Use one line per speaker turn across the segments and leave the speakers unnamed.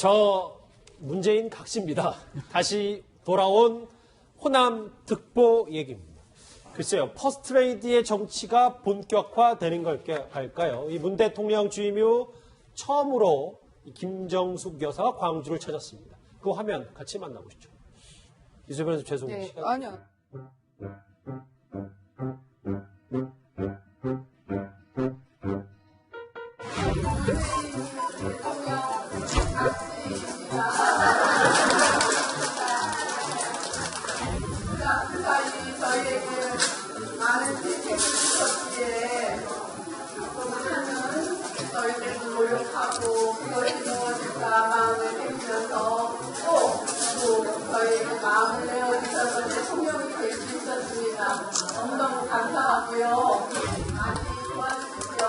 저 문재인 각시입니다. 다시 돌아온 호남 특보 얘기입니다. 글쎄요, 퍼스트레이디의 정치가 본격화되는 걸까요? 이 문 대통령 취임 후 처음으로 김정숙 여사가 광주를 찾았습니다. 그 화면 같이 만나보시죠. 이주변에서 죄송해요.
네, 아니요.
저희에게 많은 혜택을 주셨기에 저희들도 노력하고 그것으로 제가 마음을 내면서 또 저희에게 마음을 내어주셔서 대통령이 될 수 있었습니다. 너무너무 감사하고요. 많이 도와주십시오.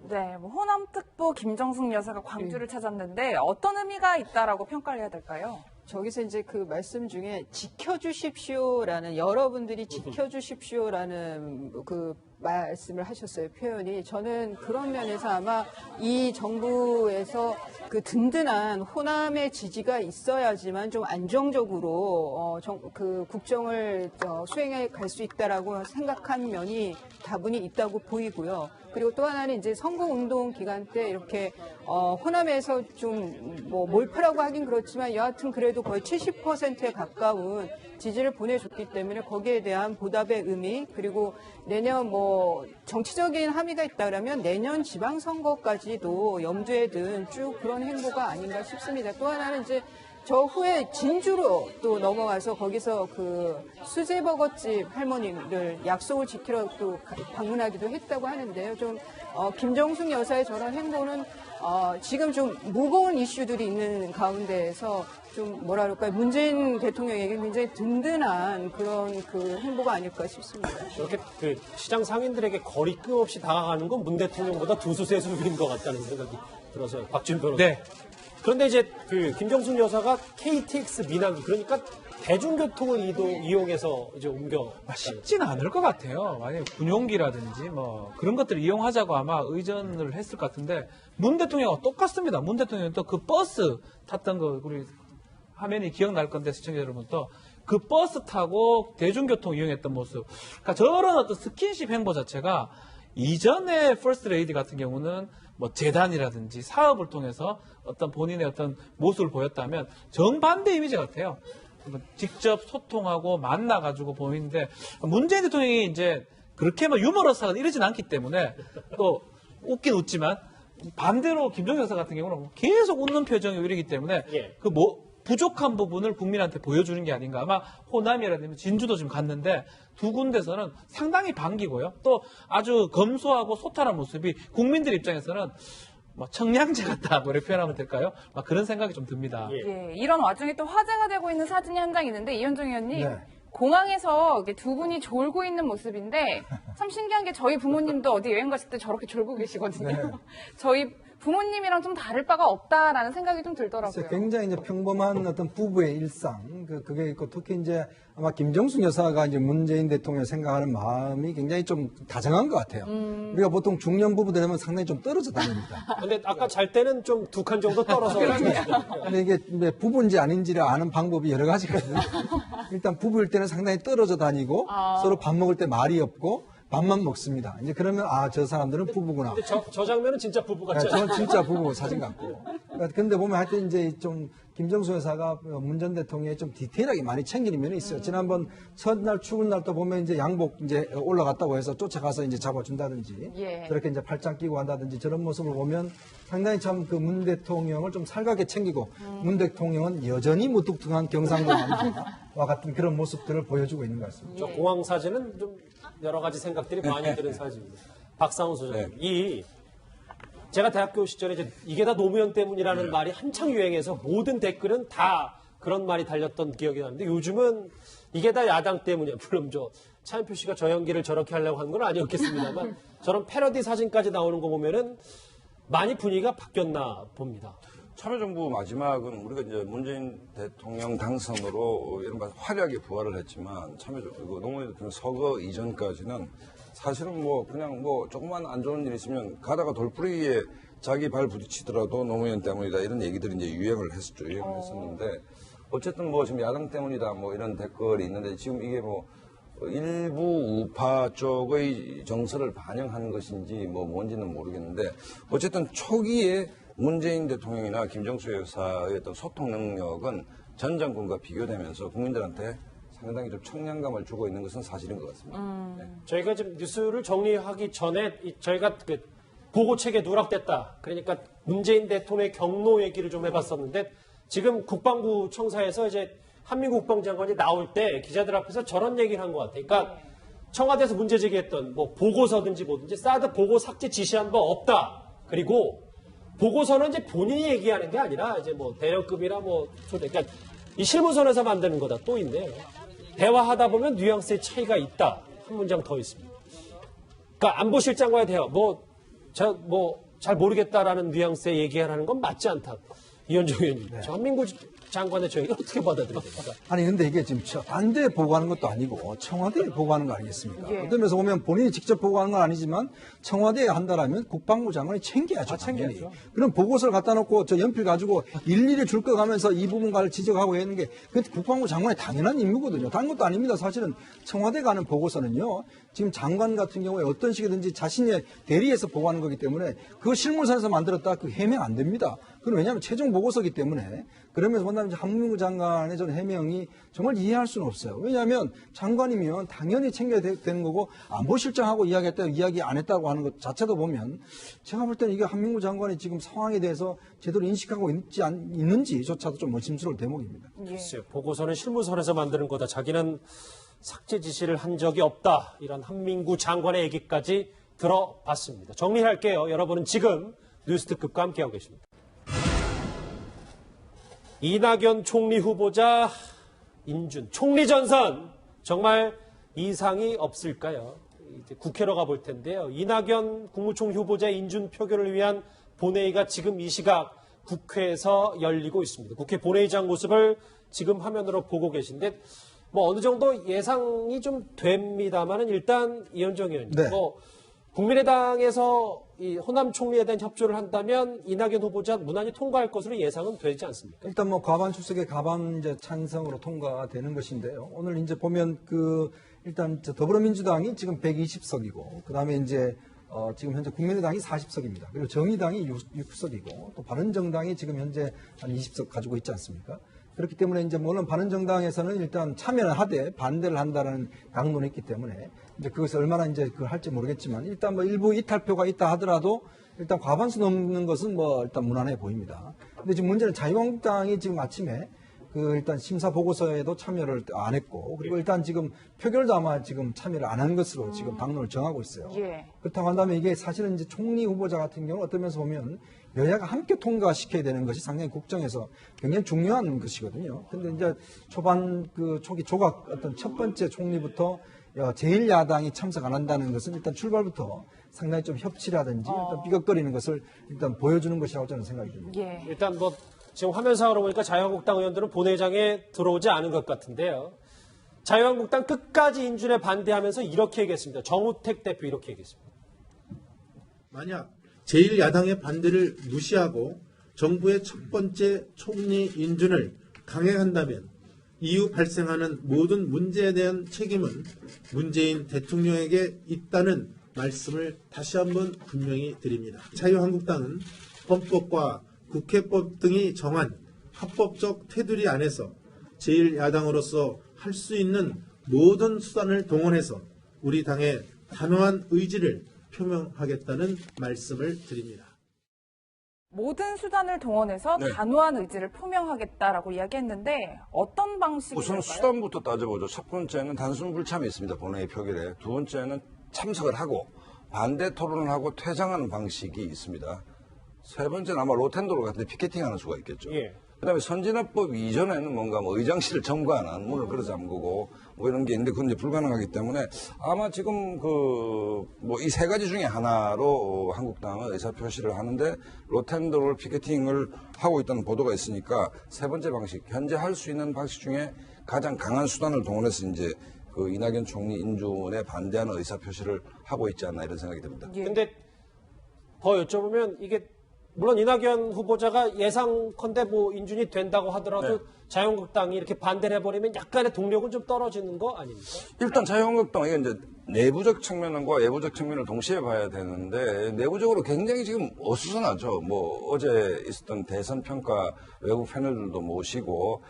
네, 호남특보 김정숙 여사가 광주를 찾았는데 어떤 의미가 있다라고 평가를 해야 될까요?
저기서 이제 그 말씀 중에 지켜주십시오라는, 여러분들이 지켜주십시오라는 그 말씀을 하셨어요, 표현이. 저는 그런 면에서 아마 이 정부에서 그 든든한 호남의 지지가 있어야지만 좀 안정적으로 그 국정을 수행해 갈 수 있다라고 생각한 면이 다분히 있다고 보이고요. 그리고 또 하나는 이제 선거운동 기간 때 이렇게 호남에서 좀 뭐 몰표라고 하긴 그렇지만 여하튼 그래도 거의 70%에 가까운 지지를 보내줬기 때문에 거기에 대한 보답의 의미, 그리고 내년 뭐 정치적인 함의가 있다 그러면 내년 지방선거까지도 염두에 둔 쭉 그런 행보가 아닌가 싶습니다. 또 하나는 이제 저 후에 진주로 또 넘어가서 거기서 그 수제버거집 할머니를 약속을 지키러 또 방문하기도 했다고 하는데요. 좀 김정숙 여사의 저런 행보는 지금 좀 무거운 이슈들이 있는 가운데에서 좀 뭐라 그럴까요? 문재인 대통령에게 굉장히 든든한 그런 그 행보가 아닐까 싶습니다.
이렇게 그 시장 상인들에게 거리낌 없이 다가가는 건 문 대통령보다 두수세수인 것 같다는 생각이 들어서 박준 변호사.
네.
그런데 이제 그 김정숙 여사가 KTX 민항기, 그러니까 대중교통을 이용해서 이제 옮겨.
쉽지는 않을 것 같아요. 만약에 군용기라든지 뭐 그런 것들을 이용하자고 아마 의전을 했을 것 같은데 문 대통령하고 똑같습니다. 문 대통령은 또 그 버스 탔던 거 우리 화면이 기억날 건데 시청자 여러분도 그 버스 타고 대중교통 이용했던 모습. 그러니까 저런 어떤 스킨십 행보 자체가 이전에 퍼스트 레이디 같은 경우는 뭐 재단이라든지 사업을 통해서 어떤 본인의 어떤 모습을 보였다면 정반대 이미지 같아요. 직접 소통하고 만나가지고 보이는데 문재인 대통령이 이제 그렇게 뭐 유머러스하게 이러진 않기 때문에 또 웃긴 웃지만 반대로 김정숙 여사 같은 경우는 계속 웃는 표정이 이러기 때문에 그 뭐 부족한 부분을 국민한테 보여주는 게 아닌가. 아마 호남이라든지 진주도 지금 갔는데 두 군데서는 상당히 반기고요. 또 아주 검소하고 소탈한 모습이 국민들 입장에서는 뭐 청량제 같다, 뭐 이렇게 표현하면 될까요? 막 그런 생각이 좀 듭니다.
예, 이런 와중에 또 화제가 되고 있는 사진이 한 장 있는데 이현정 의원님.
네.
공항에서 이렇게 두 분이 졸고 있는 모습인데 참 신기한 게 저희 부모님도 어디 여행 가실 때 저렇게 졸고 계시거든요.
네.
저희 부모님이랑 좀 다를 바가 없다라는 생각이 좀 들더라고요.
굉장히 이제 평범한 어떤 부부의 일상, 그게 있고 특히 이제 아마 김정숙 여사가 이제 문재인 대통령을 생각하는 마음이 굉장히 좀 다정한 것 같아요. 우리가 보통 중년 부부들 하면 상당히 좀 떨어져 다닙니다.
근데 아까 잘 때는 좀 두 칸 정도 떨어서.
근데 이게 부부인지 아닌지를 아는 방법이 여러 가지거든요. 일단 부부일 때는 상당히 떨어져 다니고 서로 밥 먹을 때 말이 없고 밥만 먹습니다. 이제 그러면 저 사람들은 부부구나.
근데 저 장면은 진짜 부부 같지 않아요?
저는 진짜 부부 사진 같고. 근데 보면 하여튼 이제 좀 김정숙 여사가 문 전 대통령이 좀 디테일하게 많이 챙기는 면이 있어요. 지난번 첫날 출근 날 또 보면 이제 양복 이제 올라갔다고 해서 쫓아가서 이제 잡아준다든지 그렇게 이제 팔짱 끼고 한다든지 저런 모습을 보면 상당히 참 그 문 대통령을 좀 살갑게 챙기고 문 대통령은 여전히 무뚝뚝한 경상도 남자와 같은 그런 모습들을 보여주고 있는 것 같습니다.
저 공항 사진은 좀 여러 가지 생각들이 많이 드는 사진입니다. 박상훈 소장님, 제가 대학교 시절에 이게 다 노무현 때문이라는 말이 한창 유행해서 모든 댓글은 다 그런 말이 달렸던 기억이 나는데 요즘은 이게 다 야당 때문이야. 물론 차인표 씨가 저 연기를 저렇게 하려고 한 건 아니었겠습니다만 저런 패러디 사진까지 나오는 거 보면은 많이 분위기가 바뀌었나 봅니다.
참여정부 마지막은 우리가 이제 문재인 대통령 당선으로 이른바 화려하게 부활을 했지만 참여정부 노무현 대통령 서거 이전까지는 사실은 뭐 그냥 뭐 조그만 안 좋은 일 있으면 가다가 돌부리에 자기 발 부딪히더라도 노무현 때문이다 이런 얘기들이 이제 유행을 했었죠. 유행을 했었는데 어쨌든 뭐 지금 야당 때문이다 뭐 이런 댓글이 있는데 지금 이게 뭐 일부 우파 쪽의 정서를 반영한 것인지 뭐 뭔지는 모르겠는데 어쨌든 초기에 문재인 대통령이나 김정수 여사의 어떤 소통 능력은 전 정권과 비교되면서 국민들한테 상당히 좀 청량감을 주고 있는 것은 사실인 것 같습니다. 네.
저희가 지금 뉴스를 정리하기 전에 저희가 그 보고책에 누락됐다. 그러니까 문재인 대통령의 경로 얘기를 좀 해봤었는데 지금 국방부 청사에서 이제 한민구 국방장관이 나올 때 기자들 앞에서 저런 얘기를 한 것 같아요. 그러니까 청와대에서 문제 제기했던 뭐 보고서든지 뭐든지 사드 보고 삭제 지시한 바 없다. 그리고 보고서는 이제 본인이 얘기하는 게 아니라 이제 뭐 대령급이나 뭐 초대, 그러니까 이 실무선에서 만드는 거다 또 있네요. 대화하다 보면 뉘앙스의 차이가 있다. 한 문장 더 있습니다. 그러니까 안보실장과의 대화, 잘 모르겠다라는 뉘앙스의 얘기하라는 건 맞지 않다. 이현정 의원님, 저 한민구 장관의 저 얘기 어떻게 받아들입니까?
아니 근데 이게 지금 반대에 보고하는 것도 아니고 청와대에 보고하는 거 아니겠습니까?
예.
어떤 면에서 보면 본인이 직접 보고하는 건 아니지만 청와대에 한다라면 국방부 장관이 챙겨야죠. 당연히.
챙겨야죠.
그럼 보고서를 갖다 놓고 저 연필 가지고 일일이 줄 거 가면서 이 부분과를 지적하고 했는 게 그 국방부 장관의 당연한 임무거든요. 다른 것도 아닙니다. 사실은 청와대가 하는 보고서는요. 지금 장관 같은 경우에 어떤 식이든지 자신의 대리에서 보고하는 거기 때문에 그 실무선에서 만들었다 그 해명 안 됩니다. 그건 왜냐하면 최종 보고서기 때문에 그러면서 만나면 한민구 장관의 전 해명이 정말 이해할 수는 없어요. 왜냐하면 장관이면 당연히 챙겨야 되는 거고 안보실장하고 이야기했다 이야기 안 했다고 하는 것 자체도 보면 제가 볼 때는 이게 한민구 장관이 지금 상황에 대해서 제대로 인식하고 있는지조차도 좀 의심스러울 대목입니다.
글쎄요. 보고서는 실무선에서 만드는 거다. 자기는 삭제 지시를 한 적이 없다. 이런 한민구 장관의 얘기까지 들어봤습니다. 정리할게요. 여러분은 지금 뉴스특급과 함께하고 계십니다. 이낙연 총리 후보자 인준 총리 전선 정말 이상이 없을까요? 이제 국회로 가볼 텐데요. 이낙연 국무총리 후보자 인준 표결을 위한 본회의가 지금 이 시각 국회에서 열리고 있습니다. 국회 본회의장 모습을 지금 화면으로 보고 계신데 뭐 어느 정도 예상이 좀 됩니다만은 일단 이현정 의원님,
네.
국민의당에서 이 호남 총리에 대한 협조를 한다면 이낙연 후보자 무난히 통과할 것으로 예상은 되지 않습니까?
일단 뭐 과반 출석의 과반 이제 찬성으로 통과가 되는 것인데요. 오늘 이제 보면 일단 더불어민주당이 지금 120석이고 그다음에 이제 지금 현재 국민의당이 40석입니다. 그리고 정의당이 6석이고 또 바른정당이 지금 현재 한 20석 가지고 있지 않습니까? 그렇기 때문에 이제 물론 바른정당에서는 일단 참여를 하되 반대를 한다는 강론이 있기 때문에 이제 그것을 얼마나 이제 그걸 할지 모르겠지만 일단 뭐 일부 이탈표가 있다 하더라도 일단 과반수 넘는 것은 뭐 일단 무난해 보입니다. 근데 지금 문제는 자유한국당이 지금 아침에 일단 심사 보고서에도 참여를 안 했고 그리고 일단 지금 표결도 아마 지금 참여를 안 한 것으로 지금 당론을 정하고 있어요.
예.
그렇다고 한다면 이게 사실은 이제 총리 후보자 같은 경우 어떤 면에서 보면 여야가 함께 통과시켜야 되는 것이 상당히 국정에서 굉장히 중요한 것이거든요. 근데 이제 초반 초기 조각 어떤 첫 번째 총리부터 제1야당이 참석 안 한다는 것은 일단 출발부터 상당히 좀 협치라든지 일단 삐걱거리는 것을 일단 보여주는 것이라고 저는 생각이 듭니다.
예.
일단 지금 화면상으로 보니까 자유한국당 의원들은 본회의장에 들어오지 않은 것 같은데요. 자유한국당 끝까지 인준에 반대하면서 이렇게 얘기했습니다. 정우택 대표 이렇게 얘기했습니다.
만약 제1야당의 반대를 무시하고 정부의 첫 번째 총리 인준을 강행한다면 이후 발생하는 모든 문제에 대한 책임은 문재인 대통령에게 있다는 말씀을 다시 한번 분명히 드립니다. 자유한국당은 헌법과 국회법 등이 정한 합법적 테두리 안에서 제1야당으로서 할 수 있는 모든 수단을 동원해서 우리 당의 단호한 의지를 표명하겠다는 말씀을 드립니다.
모든 수단을 동원해서
네.
단호한 의지를 표명하겠다라고 이야기했는데 어떤 방식일까요?
우선 수단부터 따져보죠. 첫 번째는 단순 불참이 있습니다. 본회의 표결에. 두 번째는 참석을 하고 반대 토론을 하고 퇴장하는 방식이 있습니다. 세 번째는 아마 로텐도로 같은 데 피켓팅하는 수가 있겠죠.
예.
그다음에 선진화법 이전에는 뭔가 의장실을 점거하는 문을 걸어 잠그고 뭐 이런 게 있는데 그건 이제 불가능하기 때문에 아마 지금 이 세 가지 중에 하나로 한국당은 의사표시를 하는데 로텐도를 피켓팅을 하고 있다는 보도가 있으니까 세 번째 방식, 현재 할 수 있는 방식 중에 가장 강한 수단을 동원해서 이제 그 이낙연 총리 인준에 반대하는 의사표시를 하고 있지 않나 이런 생각이 듭니다.
근데 더 여쭤보면 이게 물론 이낙연 후보자가 예상컨대 뭐 인준이 된다고 하더라도
네.
자유한국당이 이렇게 반대를 해버리면 약간의 동력은 좀 떨어지는 거 아닙니까?
일단 자유한국당 이게 이제 내부적 측면과 외부적 측면을 동시에 봐야 되는데 내부적으로 굉장히 지금 어수선하죠. 뭐 어제 있었던 대선 평가 외부 패널들도 모시고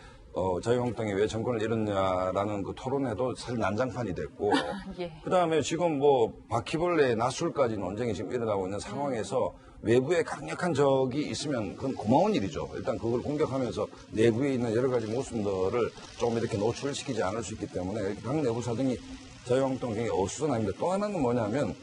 자유한국당이 왜 정권을 잃었냐라는 그 토론회도 사실 난장판이 됐고
예.
그다음에 지금 뭐 바퀴벌레 나술까지 논쟁이 지금 일어나고 있는 상황에서 외부에 강력한 적이 있으면 그건 고마운 일이죠. 일단 그걸 공격하면서 내부에 있는 여러 가지 모습들을 조금 이렇게 노출시키지 않을 수 있기 때문에 각 내부 사정이 자유한국당 굉장히 어수선합니다. 또 하나는 뭐냐면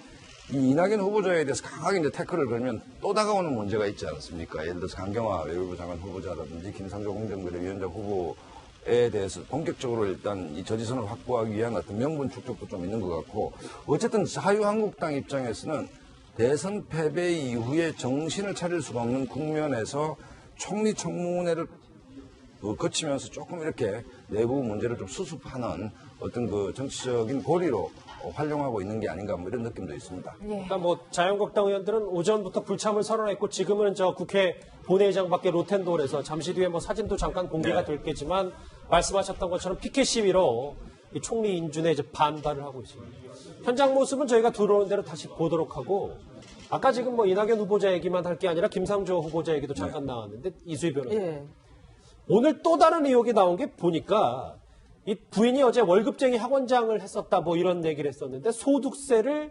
이 이낙연 후보자에 대해서 강하게 이제 태클을 걸면 또 다가오는 문제가 있지 않습니까? 예를 들어서 강경화 외교부 장관 후보자라든지 김상조 공정거래위원장 후보에 대해서 본격적으로 일단 이 저지선을 확보하기 위한 어떤 명분 축적도 좀 있는 것 같고 어쨌든 자유한국당 입장에서는 대선 패배 이후에 정신을 차릴 수가 없는 국면에서 총리 청문회를 거치면서 조금 이렇게 내부 문제를 좀 수습하는 어떤 그 정치적인 고리로 활용하고 있는 게 아닌가 뭐 이런 느낌도 있습니다.
그러니까 뭐 자유한국당 의원들은 오전부터 불참을 선언했고 지금은 저 국회 본회의장 밖에 로텐도어에서 잠시 뒤에 뭐 사진도 잠깐 공개가 됐겠지만 말씀하셨던 것처럼 피켓 시위로 이 총리 인준에 이제 반발을 하고 있습니다. 현장 모습은 저희가 들어오는 대로 다시 보도록 하고 아까 지금 뭐 이낙연 후보자 얘기만 할 게 아니라 김상조 후보자 얘기도 잠깐 나왔는데 이수희 변호사.
예.
오늘 또 다른 의혹이 나온 게 보니까 이 부인이 어제 월급쟁이 학원장을 했었다 뭐 이런 얘기를 했었는데 소득세를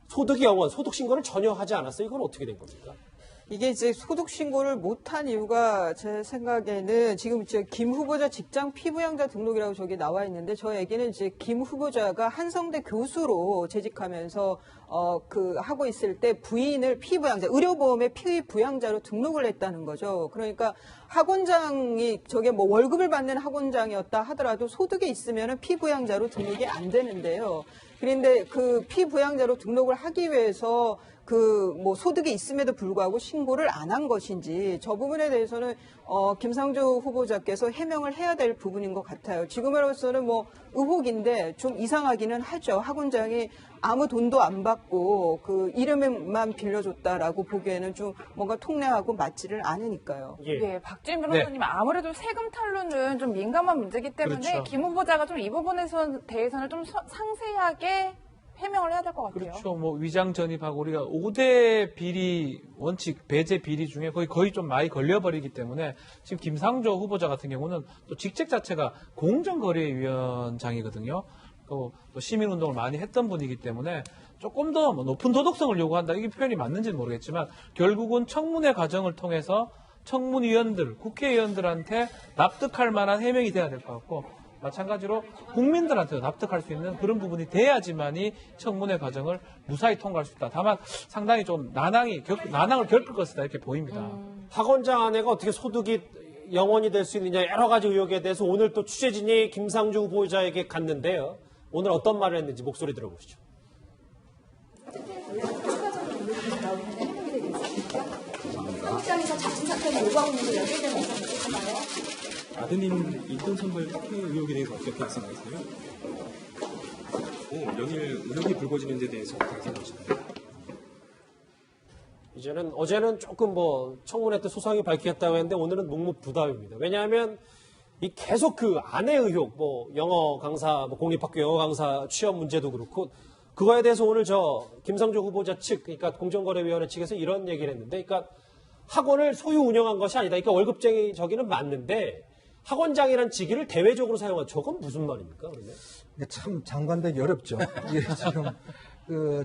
소득 영원, 소득 신고를 전혀 하지 않았어요. 이건 어떻게 된 겁니까?
이게 이제 소득 신고를 못한 이유가 제 생각에는 지금 이제 김 후보자 직장 피부양자 등록이라고 저기 나와 있는데 저 얘기는 이제 김 후보자가 한성대 교수로 재직하면서 하고 있을 때 부인을 피부양자, 의료보험의 피부양자로 등록을 했다는 거죠. 그러니까 학원장이 저게 뭐 월급을 받는 학원장이었다 하더라도 소득이 있으면은 피부양자로 등록이 안 되는데요. 그런데 그 피부양자로 등록을 하기 위해서 그 뭐 소득이 있음에도 불구하고 신고를 안 한 것인지 저 부분에 대해서는 김상조 후보자께서 해명을 해야 될 부분인 것 같아요. 지금으로서는 뭐 의혹인데 좀 이상하기는 하죠. 학원장이 아무 돈도 안 받고 그 이름만 빌려줬다라고 보기에는 좀 뭔가 통례하고 맞지를 않으니까요.
예, 박지민 변호사님 아무래도 세금 탈루는 좀 민감한 문제이기 때문에
그렇죠.
김 후보자가 좀 이 부분에 대해서는 좀 상세하게 해명을 해야 될 것 같아요.
그렇죠. 뭐 위장 전입하고 우리가 5대 비리 원칙 배제 비리 중에 거의 좀 많이 걸려버리기 때문에 지금 김상조 후보자 같은 경우는 또 직책 자체가 공정거래위원장이거든요. 또 시민운동을 많이 했던 분이기 때문에 조금 더 뭐 높은 도덕성을 요구한다. 이게 표현이 맞는지는 모르겠지만 결국은 청문회 과정을 통해서 청문위원들, 국회의원들한테 납득할 만한 해명이 돼야 될 것 같고 마찬가지로 국민들한테도 납득할 수 있는 그런 부분이 돼야지만이 청문회 과정을 무사히 통과할 수 있다. 다만 상당히 좀 난항을 겪을 것이다 이렇게 보입니다.
학원장 아내가 어떻게 소득이 영원이 될 수 있느냐 여러 가지 의혹에 대해서 오늘 또 취재진이 김상조 후보자에게 갔는데요. 오늘 어떤 말을 했는지 목소리 들어보시죠.
학장에서 자진 사퇴를 요구하고 있는 게 연결된 것인가요?
아드님 인턴 선발 학회 의혹에 대해서 어떻게 생각하세요? 연일 의혹이 불거지는 데 대해서 어떻게 생각하시나요?
이제는 어제는 조금 뭐 청문회 때 소상히 밝혔다고 했는데 오늘은 묵묵부답입니다. 왜냐하면 이 계속 그 아내 의혹, 뭐 영어 강사, 뭐 공립학교 영어 강사 취업 문제도 그렇고 그거에 대해서 오늘 저 김상조 후보자 측, 그러니까 공정거래위원회 측에서 이런 얘기를 했는데, 그러니까 학원을 소유 운영한 것이 아니다. 그러니까 월급쟁이 저기는 맞는데 학원장이라는 직위를 대외적으로 사용한 저건 무슨 말입니까? 그러면?
이게 참 장관되기 어렵죠. 이게 지금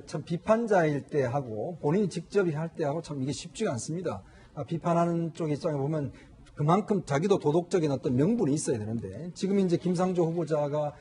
참 비판자일 때 하고 본인이 직접 할 때 하고 참 이게 쉽지가 않습니다. 비판하는 쪽 입장에 보면 그만큼 자기도 도덕적인 어떤 명분이 있어야 되는데 지금 이제 김상조 후보자가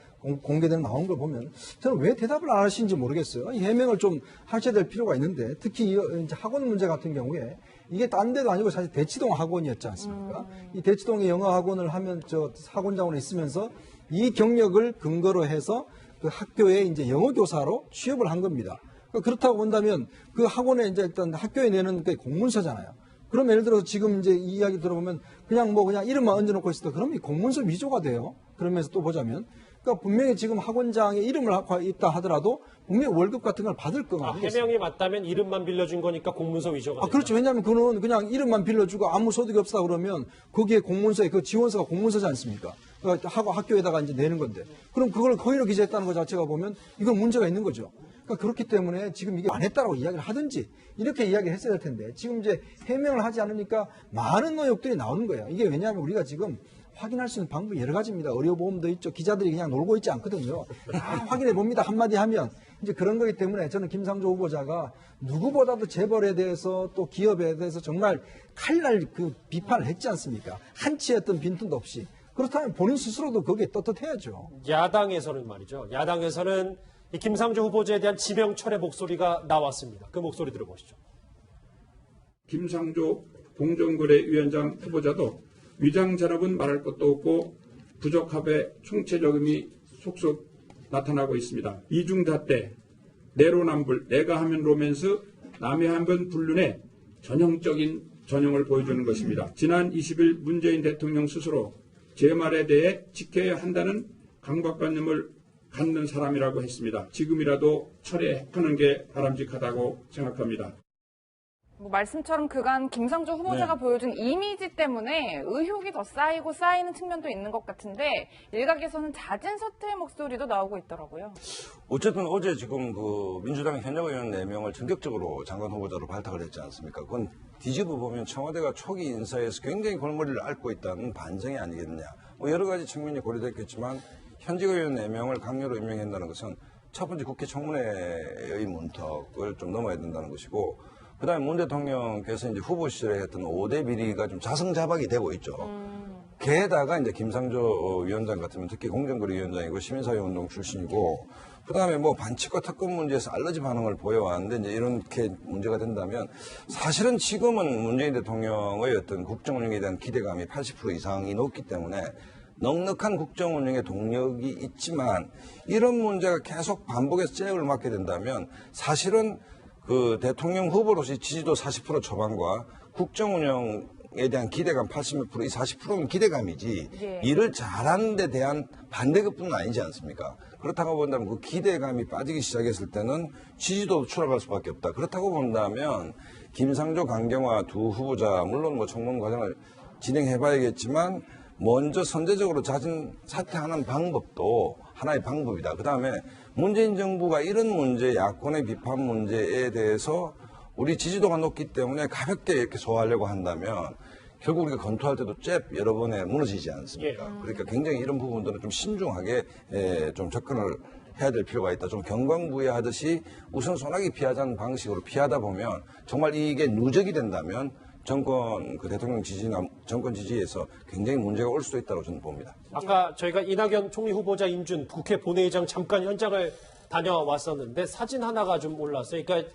공개된 나온 걸 보면 저는 왜 대답을 안 하시는지 모르겠어요. 이 해명을 좀 하셔야 될 필요가 있는데 특히 이제 학원 문제 같은 경우에 이게 딴 데도 아니고 사실 대치동 학원이었지 않습니까? 이 대치동에 영어 학원을 하면 저 학원장으로 있으면서 이 경력을 근거로 해서 그 학교에 이제 영어 교사로 취업을 한 겁니다. 그렇다고 본다면 그 학원에 이제 일단 학교에 내는 게 공문서잖아요. 그럼 예를 들어서 지금 이제 이 이야기 들어보면 그냥 이름만 얹어놓고 있어도 그럼 이 공문서 위조가 돼요. 그러면서 또 보자면 그러니까 분명히 지금 학원장에 이름을 갖고 있다 하더라도 분명히 월급 같은 걸 받을 거 아니겠어요?
해명이 맞다면 이름만 빌려준 거니까 공문서 위조가
그렇죠. 왜냐하면 그는 그냥 이름만 빌려주고 아무 소득이 없다 그러면 거기에 공문서에 그 지원서가 공문서지 않습니까? 그러니까 학교에다가 이제 내는 건데. 그럼 그걸 거의로 기재했다는 것 자체가 보면 이건 문제가 있는 거죠. 그러니까 그렇기 때문에 지금 이게 안 했다라고 이야기를 하든지 이렇게 이야기를 했어야 될 텐데 지금 이제 해명을 하지 않으니까 많은 의혹들이 나오는 거예요. 이게 왜냐하면 우리가 지금 확인할 수 있는 방법이 여러 가지입니다. 의료보험도 있죠. 기자들이 그냥 놀고 있지 않거든요. 다 확인해 봅니다. 한마디 하면. 이제 그런 거기 때문에 저는 김상조 후보자가 누구보다도 재벌에 대해서 또 기업에 대해서 정말 칼날 그 비판을 했지 않습니까? 한치의 어떤 빈틈도 없이. 그렇다면 본인 스스로도 거기에 떳떳해야죠.
야당에서는 말이죠. 야당에서는 이 김상조 후보자에 대한 지명 철회 목소리가 나왔습니다. 그 목소리 들어보시죠.
김상조 공정거래위원장 후보자도 위장 잔업은 말할 것도 없고 부적합의 총체적임이 속속 나타나고 있습니다. 이중잣대, 내로남불, 내가 하면 로맨스, 남이 하면 불륜의 전형적인 전형을 보여주는 것입니다. 지난 20일 문재인 대통령 스스로 제 말에 대해 지켜야 한다는 강박관념을 갖는 사람이라고 했습니다. 지금이라도 철회하는 게 바람직하다고 생각합니다.
뭐 말씀처럼 그간 김상조 후보자가 보여준 이미지 때문에 의혹이 더 쌓이고 쌓이는 측면도 있는 것 같은데 일각에서는 잦은 서투의 목소리도 나오고 있더라고요.
어쨌든 어제 지금 그 민주당 현역 의원 4명을 전격적으로 장관 후보자로 발탁을 했지 않습니까? 그건 뒤집어 보면 청와대가 초기 인사에서 굉장히 골머리를 앓고 있다는 반증이 아니겠느냐. 뭐 여러 가지 측면이 고려됐겠지만 현직 의원 4명을 강요로 임명한다는 것은 첫 번째 국회 청문회의 문턱을 좀 넘어야 된다는 것이고 그 다음에 문 대통령께서 이제 후보 시절에 했던 5대 비리가 좀 자성자박이 되고 있죠. 게다가 이제 김상조 위원장 같으면 특히 공정거래위원장이고 시민사회운동 출신이고 그 다음에 뭐 반칙과 특검 문제에서 알러지 반응을 보여왔는데 이제 이렇게 문제가 된다면 사실은 지금은 문재인 대통령의 어떤 국정 운영에 대한 기대감이 80% 이상이 높기 때문에 넉넉한 국정 운영의 동력이 있지만 이런 문제가 계속 반복해서 째을 맞게 된다면 사실은 그 대통령 후보로서의 지지도 40% 초반과 국정 운영에 대한 기대감 80몇 프로, 이 40%는 기대감이지 일을 잘하는 데 대한 반대급분은 아니지 않습니까? 그렇다고 본다면 그 기대감이 빠지기 시작했을 때는 지지도도 추락할 수밖에 없다. 그렇다고 본다면 김상조, 강경화 두 후보자 물론 뭐 청문 과정을 진행해봐야겠지만 먼저 선제적으로 자진 사퇴하는 방법도 하나의 방법이다. 그 다음에 문재인 정부가 이런 문제, 야권의 비판 문제에 대해서 우리 지지도가 높기 때문에 가볍게 이렇게 소화하려고 한다면 결국 우리가 검토할 때도 여러 번에 무너지지 않습니까? 그러니까 굉장히 이런 부분들은 좀 신중하게 좀 접근을 해야 될 필요가 있다. 좀 경광부회하듯이 우선 소나기 피하자는 방식으로 피하다 보면 정말 이게 누적이 된다면 정권 그 대통령 지지나 정권 지지에서 굉장히 문제가 올 수도 있다고 저는 봅니다.
아까 저희가 이낙연 총리 후보자 인준 국회 본회의장 잠깐 현장을 다녀왔었는데 사진 하나가 좀 올랐어요. 그러니까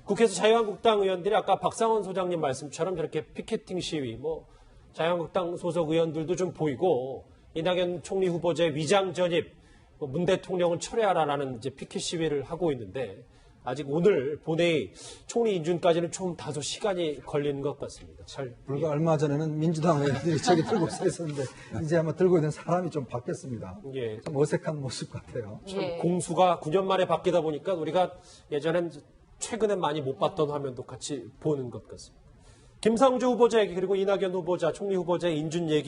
국회에서 자유한국당 의원들이 아까 박상원 소장님 말씀처럼 저렇게 피켓팅 시위, 뭐 자유한국당 소속 의원들도 좀 보이고 이낙연 총리 후보자의 위장 전입, 문 대통령을 철회하라라는 이제 피켓 시위를 하고 있는데. 아직 오늘 본회의 총리 인준까지는 좀 다소 시간이 걸리는 것 같습니다.
불과 얼마 전에는 민주당 의원들이 저기 들고 서 있었는데 이제 아마 들고 있는 사람이 좀 바뀌었습니다. 좀 어색한 모습 같아요.
참 공수가 9년 만에 바뀌다 보니까 우리가 예전엔 최근에 많이 못 봤던 화면도 같이 보는 것 같습니다. 김상조 후보자 얘기 그리고 이낙연 후보자, 총리 후보자의 인준 얘기